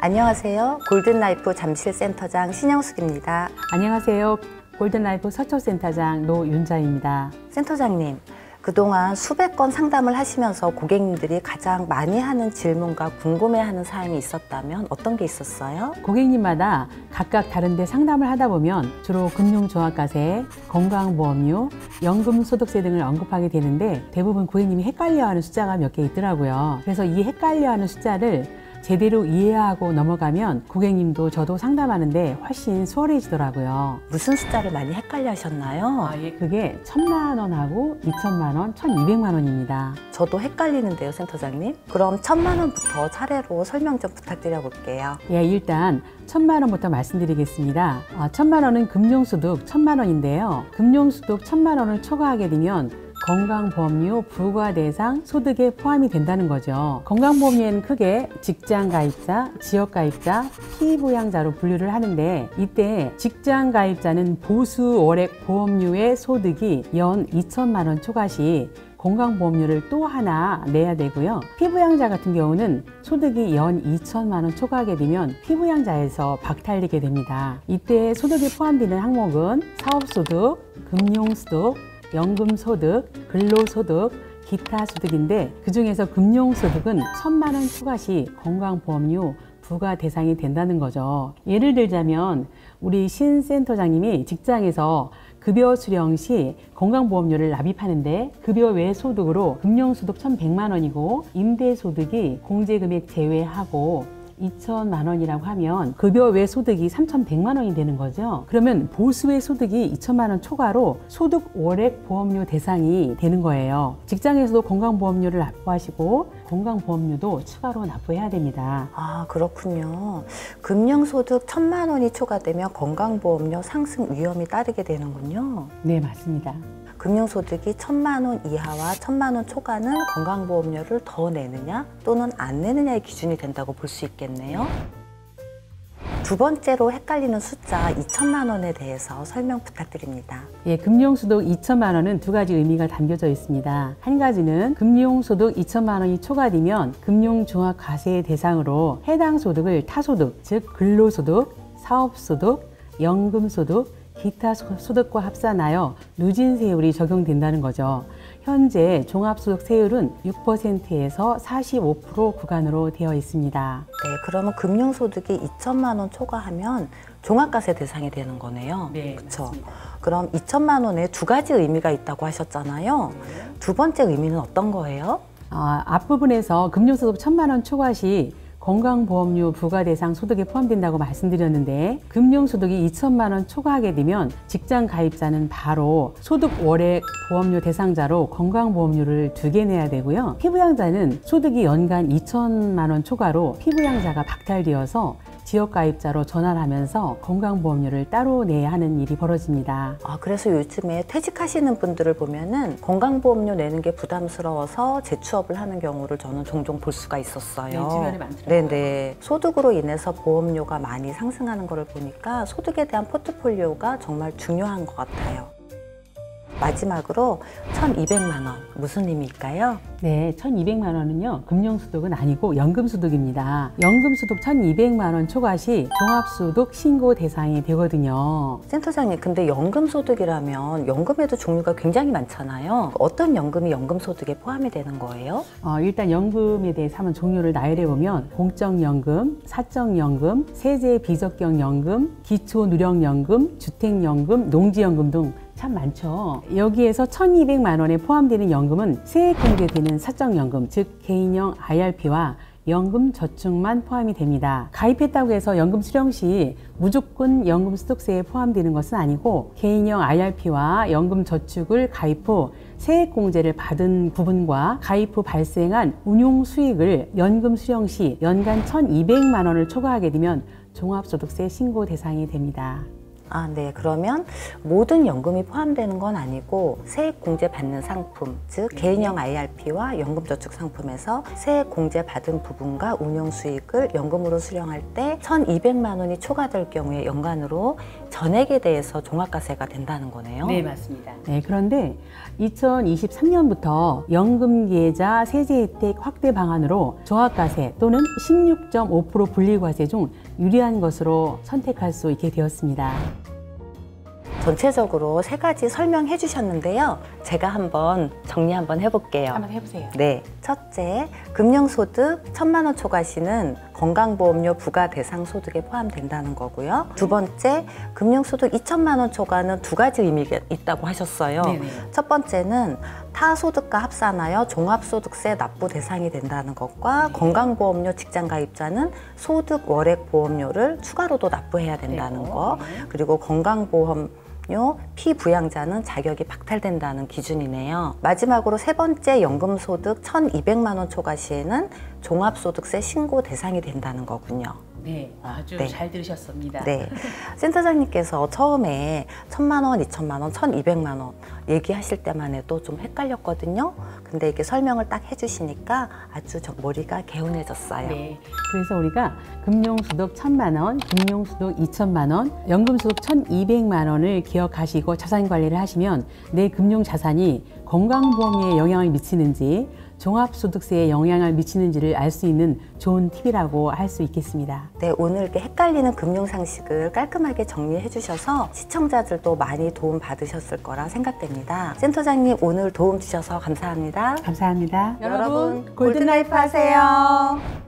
안녕하세요. 골든라이프 잠실센터장 신영숙입니다. 안녕하세요. 골든라이프 서초센터장 노윤자입니다. 센터장님, 그동안 수백 건 상담을 하시면서 고객님들이 가장 많이 하는 질문과 궁금해하는 사항이 있었다면 어떤 게 있었어요? 고객님마다 각각 다른데 상담을 하다 보면 주로 금융종합과세, 건강보험료, 연금소득세 등을 언급하게 되는데 대부분 고객님이 헷갈려하는 숫자가 몇 개 있더라고요. 그래서 이 헷갈려하는 숫자를 제대로 이해하고 넘어가면 고객님도 저도 상담하는데 훨씬 수월해지더라고요. 무슨 숫자를 많이 헷갈려 하셨나요? 그게 1,000만 원하고 2,000만 원, 1,200만 원입니다. 저도 헷갈리는데요, 센터장님. 그럼 1,000만 원부터 차례로 설명 좀 부탁드려 볼게요. 일단 1,000만 원부터 말씀드리겠습니다. 1,000만 원은 금융소득 1,000만 원인데요. 금융소득 1,000만 원을 초과하게 되면 건강보험료 부과대상 소득에 포함이 된다는 거죠. 건강보험료에는 크게 직장가입자, 지역가입자, 피부양자로 분류를 하는데 이때 직장가입자는 보수 월액 보험료의 소득이 연 2,000만 원 초과 시 건강보험료를 또 하나 내야 되고요. 피부양자 같은 경우는 소득이 연 2,000만 원 초과하게 되면 피부양자에서 박탈되게 됩니다. 이때 소득에 포함되는 항목은 사업소득, 금융소득, 연금소득, 근로소득, 기타 소득인데 그중에서 금융소득은 1,000만 원 초과 시 건강보험료 부과 대상이 된다는 거죠. 예를 들자면 우리 신 센터장님이 직장에서 급여 수령 시 건강보험료를 납입하는데 급여 외 소득으로 금융소득 1,100만 원이고 임대소득이 공제금액 제외하고 2,000만 원이라고 하면 급여 외 소득이 3,100만 원이 되는 거죠. 그러면 보수 외 소득이 2,000만 원 초과로 소득 월액 보험료 대상이 되는 거예요. 직장에서도 건강보험료를 납부하시고 건강보험료도 추가로 납부해야 됩니다. 아, 그렇군요. 금융소득 1,000만 원이 초과되면 건강보험료 상승 위험이 따르게 되는군요. 네, 맞습니다. 금융소득이 1,000만 원 이하와 1,000만 원 초과는 건강보험료를 더 내느냐 또는 안 내느냐의 기준이 된다고 볼 수 있겠네요. 두 번째로 헷갈리는 숫자 2,000만 원에 대해서 설명 부탁드립니다. 금융소득 2,000만 원은 두 가지 의미가 담겨져 있습니다. 한 가지는 금융소득 2,000만 원이 초과되면 금융종합과세 대상으로 해당 소득을 타소득, 즉 근로소득, 사업소득, 연금소득, 기타 소득과 합산하여 누진세율이 적용된다는 거죠. 현재 종합소득세율은 6%에서 45% 구간으로 되어 있습니다. 네, 그러면 금융소득이 2,000만 원 초과하면 종합과세 대상이 되는 거네요. 네, 그렇죠. 맞습니다. 그럼 2,000만 원에 두 가지 의미가 있다고 하셨잖아요. 두 번째 의미는 어떤 거예요? 앞부분에서 금융소득 1,000만 원 초과 시 건강보험료 부과 대상 소득에 포함된다고 말씀드렸는데 금융소득이 2,000만 원 초과하게 되면 직장가입자는 바로 소득 월액 보험료 대상자로 건강보험료를 2개 내야 되고요. 피부양자는 소득이 연간 2,000만 원 초과로 피부양자가 박탈되어서 지역가입자로 전환하면서 건강보험료를 따로 내야 하는 일이 벌어집니다. 그래서 요즘에 퇴직하시는 분들을 보면은 건강보험료 내는 게 부담스러워서 재취업을 하는 경우를 저는 종종 볼 수가 있었어요. 네, 주변에 많더라고요. 네네. 소득으로 인해서 보험료가 많이 상승하는 것을 보니까 소득에 대한 포트폴리오가 정말 중요한 것 같아요. 마지막으로 1,200만 원, 무슨 의미일까요? 네, 1,200만 원은요, 금융소득은 아니고 연금소득입니다. 연금소득 1,200만 원 초과 시 종합소득 신고 대상이 되거든요. 센터장님, 근데 연금소득이라면 연금에도 종류가 굉장히 많잖아요. 어떤 연금이 연금소득에 포함이 되는 거예요? 일단 연금에 대해서 한번 종류를 나열해보면 공적연금, 사적연금, 세제비적격연금, 기초누령연금, 주택연금, 농지연금 등 참 많죠. 여기에서 1,200만 원에 포함되는 연금은 세액 공제되는 사적연금, 즉 개인형 IRP와 연금저축만 포함이 됩니다. 가입했다고 해서 연금 수령 시 무조건 연금소득세에 포함되는 것은 아니고 개인형 IRP와 연금저축을 가입 후 세액공제를 받은 부분과 가입 후 발생한 운용수익을 연금 수령 시 연간 1,200만 원을 초과하게 되면 종합소득세 신고 대상이 됩니다. 네. 그러면 모든 연금이 포함되는 건 아니고 세액공제 받는 상품, 즉 개인형 IRP와 연금저축 상품에서 세액공제 받은 부분과 운용 수익을 연금으로 수령할 때 1,200만 원이 초과될 경우에 연간으로 전액에 대해서 종합과세가 된다는 거네요. 네, 맞습니다. 네, 그런데 2023년부터 연금계좌 세제 혜택 확대 방안으로 종합과세 또는 16.5% 분리과세 중 유리한 것으로 선택할 수 있게 되었습니다. 전체적으로 세 가지 설명해 주셨는데요. 제가 한번 정리 한번 해볼게요. 한번 해보세요. 네. 첫째, 금융소득 1,000만 원 초과 시는 건강보험료 부과 대상 소득에 포함된다는 거고요. 두 번째, 금융소득 2,000만 원 초과는 두 가지 의미가 있다고 하셨어요. 네네. 첫 번째는 타소득과 합산하여 종합소득세 납부 대상이 된다는 것과 건강보험료 직장가입자는 소득 월액 보험료를 추가로도 납부해야 된다는 거. 그리고 건강보험료 피부양자는 자격이 박탈된다는 기준이네요. 마지막으로 세 번째 연금소득 1,200만 원 초과 시에는 종합소득세 신고 대상이 된다는 거군요. 네, 아주 네. 잘 들으셨습니다. 네. 센터장님께서 처음에 1,000만 원, 2,000만 원, 1,200만 원 얘기하실 때만 해도 좀 헷갈렸거든요. 근데 이렇게 설명을 딱 해주시니까 아주 머리가 개운해졌어요. 네. 그래서 우리가 금융소득 1,000만 원, 금융소득 2,000만 원, 연금소득 1,200만 원을 기억하시고 자산 관리를 하시면 내 금융자산이 건강보험에 영향을 미치는지 종합소득세에 영향을 미치는지를 알 수 있는 좋은 팁이라고 할 수 있겠습니다. 네, 오늘 이렇게 헷갈리는 금융상식을 깔끔하게 정리해 주셔서 시청자들도 많이 도움 받으셨을 거라 생각됩니다. 센터장님 오늘 도움 주셔서 감사합니다. 감사합니다. 여러분 골든라이프 하세요.